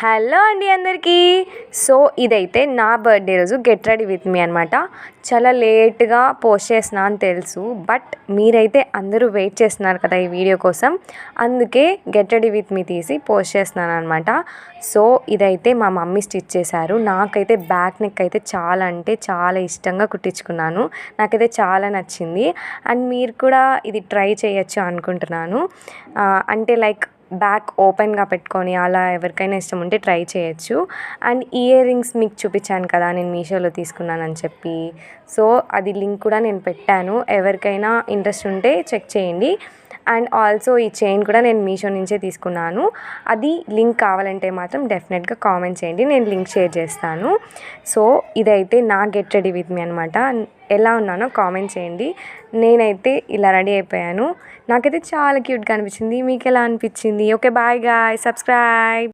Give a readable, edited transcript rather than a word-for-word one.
Hello అండి అందరికీ. So ఇదైతే నా బర్త్డే రోజు గెట్ రెడీ విత్ మీ అనమాట. చాలా లేట్గా పోస్ట్ చేసిన అని తెలుసు, బట్ మీరైతే అందరూ వెయిట్ చేస్తున్నారు కదా ఈ వీడియో కోసం, అందుకే గెట్ రెడీ విత్ మీ తీసి పోస్ట్ చేస్తున్నాను అనమాట. సో ఇదైతే మా మమ్మీ స్టిచ్ చేశారు. నాకైతే బ్యాక్ నెక్ అయితే చాలా అంటే చాలా ఇష్టంగా కుట్టించుకున్నాను. నాకైతే చాలా నచ్చింది. అండ్ మీరు కూడా ఇది ట్రై చేయొచ్చు అనుకుంటున్నాను. అంటే లైక్ బ్యాక్ ఓపెన్గా పెట్టుకొని అలా ఎవరికైనా ఇష్టం ఉంటే ట్రై చేయొచ్చు. అండ్ ఇయర్ రింగ్స్ మీకు చూపించాను కదా నేను మీషోలో తీసుకున్నానని చెప్పి, సో అది లింక్ కూడా నేను పెట్టాను, ఎవరికైనా ఇంట్రెస్ట్ ఉంటే చెక్ చేయండి. అండ్ ఆల్సో ఈ చైన్ కూడా నేను మీషో నుంచే తీసుకున్నాను. అది లింక్ కావాలంటే మాత్రం డెఫినెట్గా కామెంట్ చేయండి, నేను లింక్ షేర్ చేస్తాను. సో ఇదైతే నా గెట్ రెడీ విత్ మీ అనమాట. ఎలా ఉన్నానో కామెంట్ చేయండి. నేనైతే ఇలా రెడీ అయిపోయాను. నాకైతే చాలా క్యూట్గా అనిపించింది. మీకు ఎలా అనిపించింది? Okay, bye guys, subscribe.